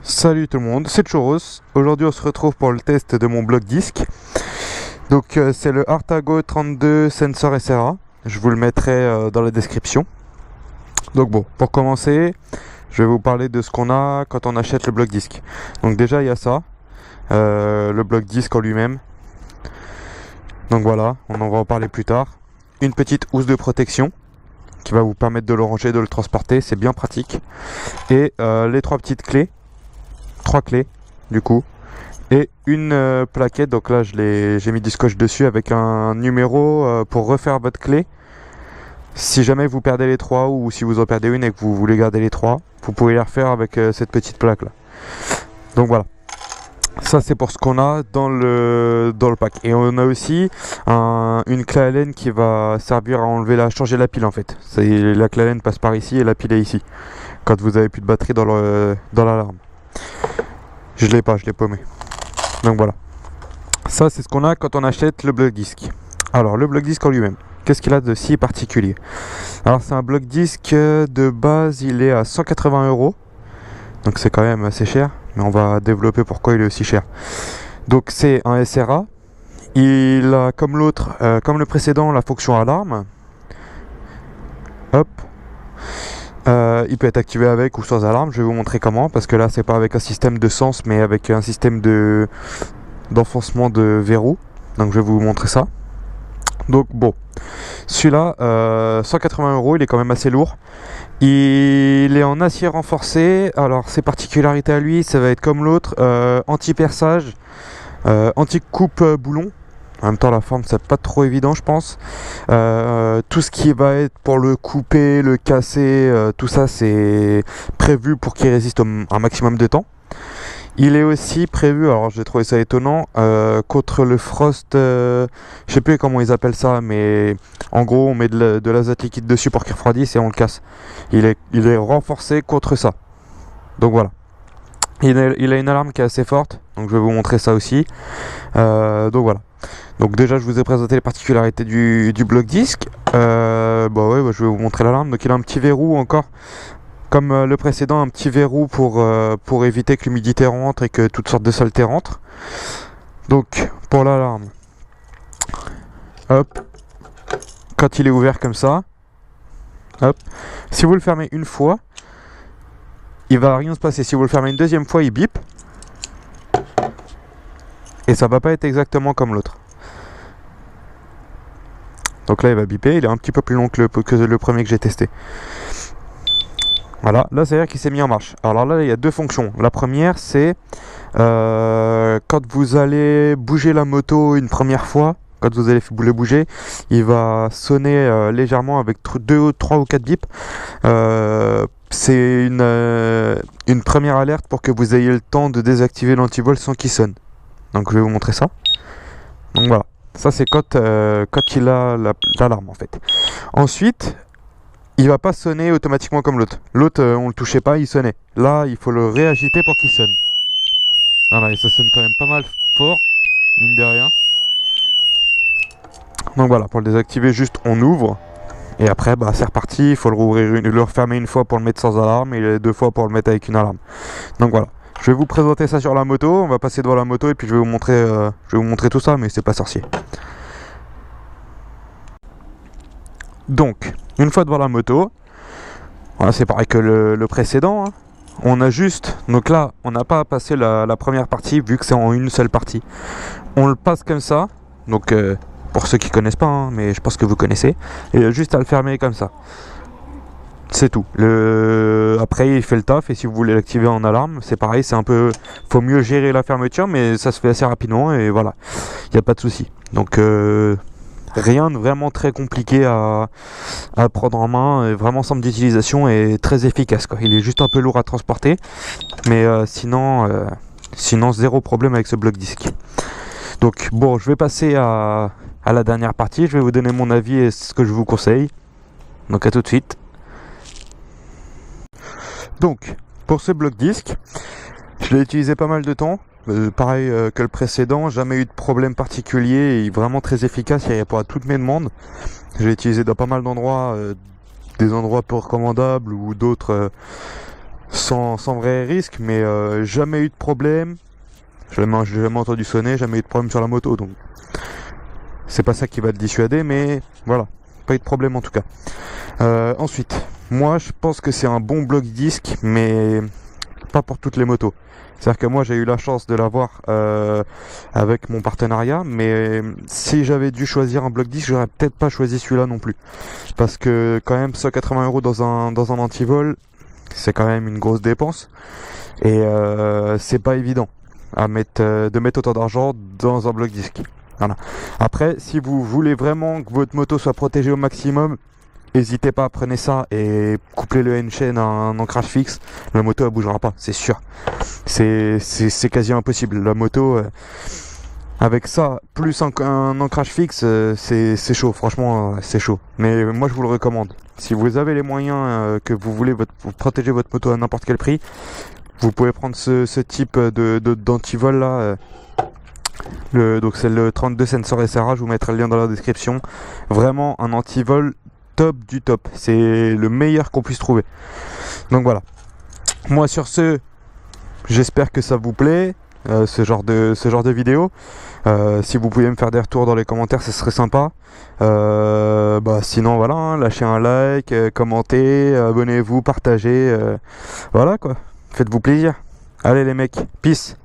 Salut tout le monde, c'est Choros. Aujourd'hui on se retrouve pour le test de mon bloc disque. Donc c'est le Artago 32 Sensor SRA. Je vous le mettrai dans la description. Donc bon, pour commencer, je vais vous parler de ce qu'on a quand on achète le bloc disque. Donc déjà il y a ça, le bloc disque en lui-même. Donc voilà, on en va en parler plus tard. Une petite housse de protection qui va vous permettre de le ranger, de le transporter, c'est bien pratique. Et les trois petites clés, 3 clés du coup, et une plaquette. Donc là j'ai mis du scotch dessus avec un numéro pour refaire votre clé. Si jamais vous perdez les 3 ou si vous en perdez une et que vous voulez garder les 3, vous pouvez les refaire avec cette petite plaque là. Donc voilà, ça c'est pour ce qu'on a dans le pack. Et on a aussi une clé Allen qui va servir à changer la pile en fait. La clé Allen passe par ici et la pile est ici quand vous avez plus de batterie dans l'alarme. Je l'ai paumé. Donc voilà, ça c'est ce qu'on a quand on achète le bloc disque. Alors le bloc disque en lui-même, qu'est-ce qu'il a de si particulier? Alors c'est un bloc disque de base, il est à 180 €. Donc c'est quand même assez cher, mais on va développer pourquoi il est aussi cher. Donc c'est un SRA. Il a comme l'autre, comme le précédent, la fonction alarme. Hop. Il peut être activé avec ou sans alarme. Je vais vous montrer comment, parce que là c'est pas avec un système de sens, mais avec un système d'enfoncement de verrou. Donc je vais vous montrer ça. Donc bon, celui-là, 180 €, il est quand même assez lourd. Il est en acier renforcé. Alors ses particularités à lui, ça va être comme l'autre, anti-perçage, anti-coupe boulon. En même temps la forme c'est pas trop évident je pense. Tout ce qui va être pour le couper, le casser, tout ça c'est prévu pour qu'il résiste un maximum de temps. Il est aussi prévu, alors j'ai trouvé ça étonnant, contre le frost, je sais plus comment ils appellent ça, mais en gros on met de l'azote liquide dessus pour qu'il refroidisse et on le casse. Il est renforcé contre ça. Donc voilà. Il a une alarme qui est assez forte, donc je vais vous montrer ça aussi. Donc voilà. Donc déjà je vous ai présenté les particularités du bloc disque. Je vais vous montrer l'alarme. Donc il a un petit verrou encore, comme le précédent, un petit verrou pour éviter que l'humidité rentre et que toutes sortes de saletés rentrent. Donc pour l'alarme, hop, quand il est ouvert comme ça, hop, si vous le fermez une fois, il va rien se passer. Si vous le fermez une deuxième fois, il bip. Et ça va pas être exactement comme l'autre. Donc là il va biper, il est un petit peu plus long que le premier que j'ai testé. Voilà, là c'est à dire qu'il s'est mis en marche. Alors là il y a deux fonctions. La première c'est quand vous allez bouger la moto une première fois, quand vous allez le bouger, il va sonner légèrement avec 2, 3 ou 4 bips. C'est une première alerte pour que vous ayez le temps de désactiver l'antivol sans qu'il sonne. Donc je vais vous montrer ça. Donc voilà, ça c'est quand il a l'alarme en fait. Ensuite, il va pas sonner automatiquement comme l'autre. L'autre on le touchait pas, il sonnait. Là il faut le réagiter pour qu'il sonne. Voilà, et ça sonne quand même pas mal fort, mine de rien. Donc voilà, pour le désactiver juste on ouvre. Et après bah c'est reparti, il faut le rouvrir, le refermer une fois pour le mettre sans alarme et 2 fois pour le mettre avec une alarme. Donc voilà. Je vais vous présenter ça sur la moto, on va passer devant la moto et puis je vais vous montrer tout ça, mais c'est pas sorcier. Donc, une fois devant la moto, voilà, c'est pareil que le précédent, hein. On a juste, donc là, on n'a pas à passer la première partie vu que c'est en une seule partie. On le passe comme ça, donc pour ceux qui connaissent pas, hein, mais je pense que vous connaissez, et il y a juste à le fermer comme ça. C'est tout. Après il fait le taf et si vous voulez l'activer en alarme, c'est pareil, c'est un peu, faut mieux gérer la fermeture, mais ça se fait assez rapidement et voilà, il n'y a pas de souci. Donc rien de vraiment très compliqué à prendre en main, vraiment simple d'utilisation et très efficace quoi. Il est juste un peu lourd à transporter, mais sinon zéro problème avec ce bloc disque. Donc bon, je vais passer à la dernière partie, je vais vous donner mon avis et ce que je vous conseille. Donc à tout de suite. Donc, pour ce bloc disque, je l'ai utilisé pas mal de temps. pareil que le précédent, jamais eu de problème particulier, et vraiment très efficace, il répond à toutes mes demandes. Je l'ai utilisé dans pas mal d'endroits, des endroits peu recommandables ou d'autres sans vrai risque, mais jamais eu de problème. Je l'ai jamais entendu sonner, jamais eu de problème sur la moto, donc c'est pas ça qui va te dissuader, mais voilà, pas eu de problème en tout cas. Ensuite, moi je pense que c'est un bon bloc disque, mais pas pour toutes les motos. C'est-à-dire que moi j'ai eu la chance de l'avoir avec mon partenariat, mais si j'avais dû choisir un bloc disque, j'aurais peut-être pas choisi celui-là non plus. Parce que quand même 180 € dans un antivol, c'est quand même une grosse dépense. Et c'est pas évident de mettre autant d'argent dans un bloc disque. Voilà. Après, si vous voulez vraiment que votre moto soit protégée au maximum, n'hésitez pas, prenez ça et couplez le N-chain à un ancrage fixe. La moto elle bougera pas, c'est sûr. C'est quasi impossible. La moto avec ça plus un ancrage fixe, c'est chaud. Franchement, c'est chaud. Mais moi je vous le recommande. Si vous avez les moyens que vous voulez vous protéger votre moto à n'importe quel prix, vous pouvez prendre ce type d'antivol là. Donc c'est le 32 Sensor SRA, je vous mettrai le lien dans la description. Vraiment un antivol top du top. C'est le meilleur qu'on puisse trouver. Donc voilà. Moi sur ce, j'espère que ça vous plaît, ce genre de vidéo. Si vous pouvez me faire des retours dans les commentaires, ce serait sympa. Sinon voilà, hein, lâchez un like, commentez, abonnez-vous, partagez. Voilà quoi. Faites-vous plaisir. Allez les mecs, peace.